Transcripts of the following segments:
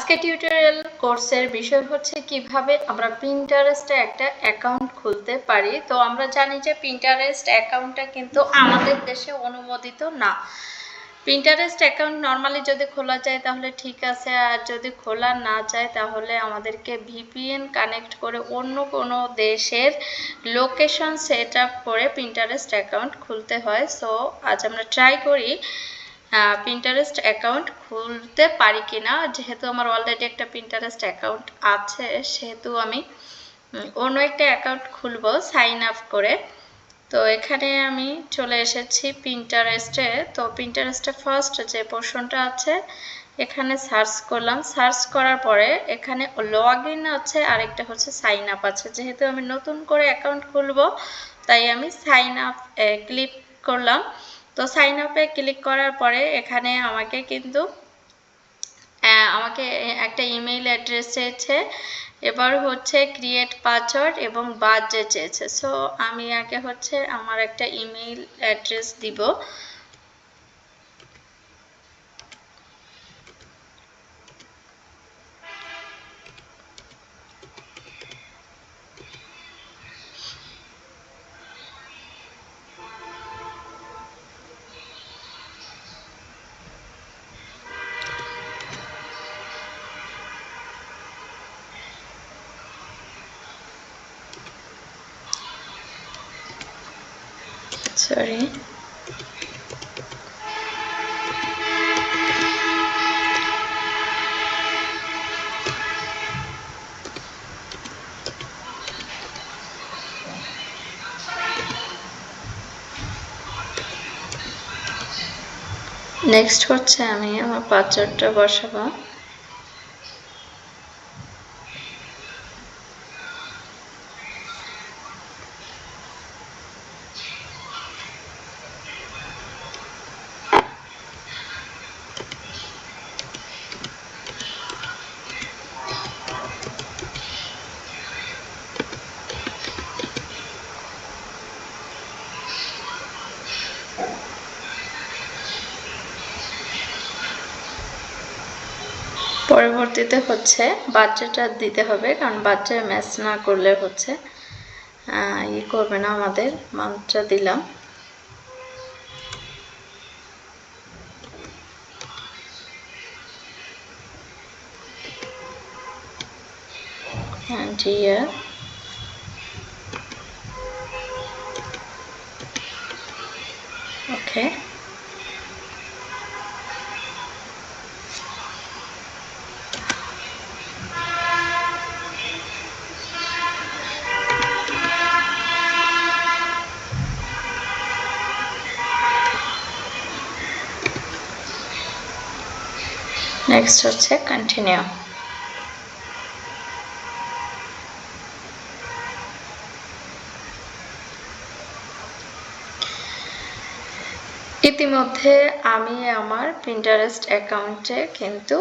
আজকে টিউটোরিয়াল কোর্সের বিষয় হচ্ছে কিভাবে আমরা পিন্টারেস্টে একটা অ্যাকাউন্ট খুলতে পারি। তো আমরা জানি যে পিন্টারেস্ট অ্যাকাউন্টটা কিন্তু আমাদের দেশে অনুমোদিত না। পিন্টারেস্ট অ্যাকাউন্ট নর্মালি যদি খোলা যায় তাহলে ঠিক আছে, আর যদি খোলা না যায় তাহলে আমাদেরকে ভিপিএন কানেক্ট করে অন্য কোনো দেশের লোকেশন সেট আপ করে পিন্টারেস্ট অ্যাকাউন্ট খুলতে হয়। সো আজ আমরা ট্রাই করি পিন্টারেস্ট অ্যাকাউন্ট খুলতে পারি কিনা। যেহেতু আমার অলরেডি একটা পিন্টারেস্ট অ্যাকাউন্ট আছে সেহেতু আমি অন্য একটা অ্যাকাউন্ট খুলবো সাইন আপ করে। তো এখানে আমি চলে এসেছি পিন্টারেস্টে। তো পিন্টারেস্টে ফার্স্ট যে পোর্শনটা আছে এখানে সার্চ করলাম, সার্চ করার পরে এখানে লগ ইন আছে, আরেকটা হচ্ছে সাইন আপ আছে। যেহেতু আমি নতুন করে অ্যাকাউন্ট খুলবো তাই আমি সাইন আপ ক্লিক করলাম। তো সাইন আপে ক্লিক করার পরে এখানে আমাকে একটা ইমেইল অ্যাড্রেস চেয়েছে, এবার হচ্ছে ক্রিয়েট পাসওয়ার্ড এবং বাজেট চেয়েছে। সো আমি আগে হচ্ছে আমার একটা ইমেইল অ্যাড্রেস দিব। সরি, নেক্সট হচ্ছে আমি আমার পাসওয়ার্ডটা বসাবো। পরবর্তীতে হচ্ছে বাচ্চাটা দিতে হবে, কারণ বাচ্চা ম্যাচ না করলে হচ্ছে করবে না। আমাদের মাত্রা দিলাম, here okay. নেক্সট হচ্ছে কন্টিনিউ। ইতিমধ্যে আমি আমার পিন্টারেস্ট অ্যাকাউন্টে কিন্তু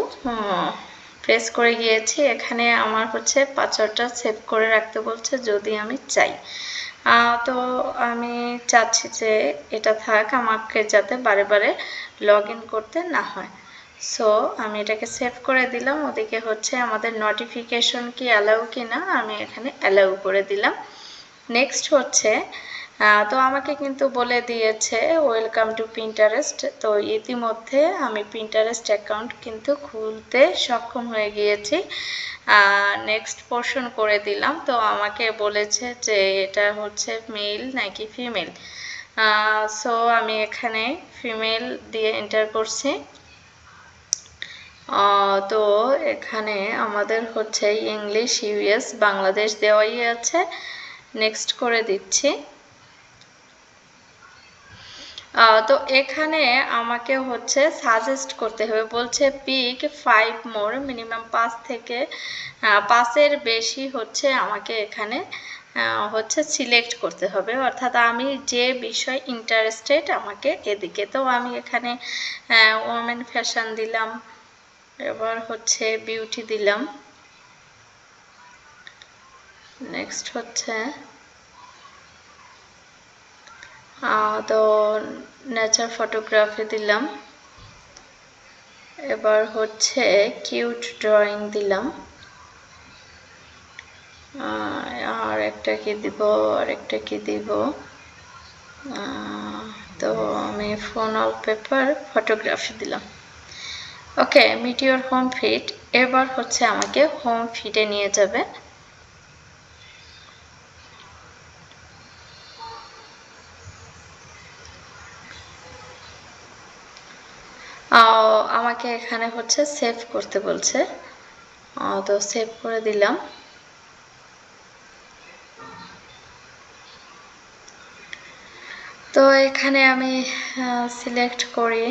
প্রেস করে গিয়েছি। এখানে আমার হচ্ছে পাসওয়ার্ডটা সেভ করে রাখতে বলছে যদি আমি চাই। তো আমি চাচ্ছি যে এটা থাক, আমাকে যাতে বারে বারে লগ ইন করতে না হয়। সো আমি এটাকে সেভ করে দিলাম। ওদিকে হচ্ছে আমাদের নোটিফিকেশন কি অ্যালাউ কিনা আমি এখানে অ্যালাউ করে দিলাম। নেক্সট হচ্ছে তো আমাকে কিন্তু বলে দিয়েছে ওয়েলকাম টু পিন্টারেস্ট। তো ইতিমধ্যে আমি পিন্টারেস্ট অ্যাকাউন্ট কিন্তু খুলতে সক্ষম হয়ে গিয়েছি। নেক্সট পোর্শন করে দিলাম। তো আমাকে বলেছে যে এটা হচ্ছে মেল নাকি ফিমেল। সো আমি এখানে ফিমেল দিয়ে এন্টার করছি। তো এখানে আমাদের হচ্ছে ইংলিশ, ইউএস, বাংলাদেশ দেওয়াই আছে। নেক্সট করে দিচ্ছি। তো এখানে আমাকে হচ্ছে সাজেস্ট করতে হবে, বলছে পিক 5 মোর, মিনিমাম 5 থেকে 5-এর বেশি হচ্ছে আমাকে এখানে হচ্ছে সিলেক্ট করতে হবে, অর্থাৎ আমি যে বিষয় ইন্টারেস্টেড আমাকে এদিকে। তো আমি এখানে ওমেন ফ্যাশন দিলাম, এবার হচ্ছে বিউটি দিলাম, নেক্সট হচ্ছে তো নেচার ফটোগ্রাফি দিলাম, এবার হচ্ছে কিউট ড্রয়িং দিলাম, আর একটা কি দিব, আর একটা কি দিব, তো আমি ফোন ওয়ালপেপার ফটোগ্রাফি দিলাম। ওকে, মিট ইউর হোম ফিড। এবার হচ্ছে আমাকে হোম ফিডে নিয়ে যাবে। আমাকে এখানে হচ্ছে সেভ করতে বলছে, তো সেভ করে দিলাম। তো এখানে আমি সিলেক্ট করি,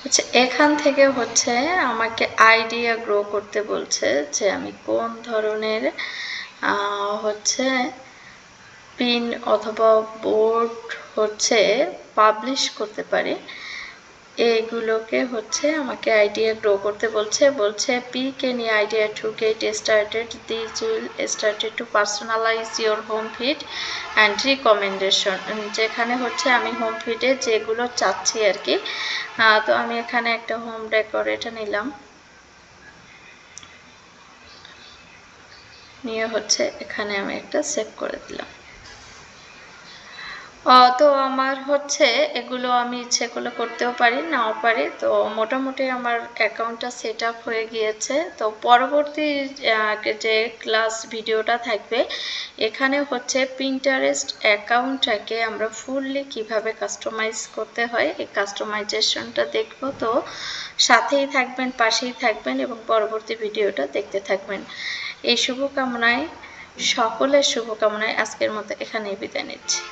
আচ্ছা এখান থেকে হচ্ছে আমাকে আইডিয়া গ্রো করতে বলছে যে আমি কোন ধরনের হচ্ছে পিন অথবা বোর্ড হচ্ছে পাবলিশ করতে পারি, এগুলোকে হচ্ছে আমাকে আইডিয়া গ্রো করতে বলছে P can you idea to get started, this will started to personalize your home feed and recommendation. যেখানে হচ্ছে আমি হোম ফিডে যেগুলো চাচ্ছি আর কি, তো আমি এখানে একটা হোম ডেকোরেটর নিলাম, নিয়ে হচ্ছে এখানে আমি একটা সেভ করে দিলাম। তো আমার হচ্ছে এগুলো আমি ইচ্ছে করলে করতেও পারি নাও পারি, তো মোটামুটি আমার অ্যাকাউন্টটা সেট আপ হয়ে গিয়েছে। তো পরবর্তী যে ক্লাস ভিডিওটা থাকবে এখানে হচ্ছে পিন্টারেস্ট অ্যাকাউন্টটাকে আমরা ফুললি কিভাবে কাস্টমাইজ করতে হয় এই কাস্টমাইজেশনটা দেখব। তো সাথেই থাকবেন, পাশেই থাকবেন এবং পরবর্তী ভিডিওটা দেখতে থাকবেন। এই শুভকামনায়, সকলের শুভকামনায় আজকের মতো এখানেই বিদায় নিচ্ছি।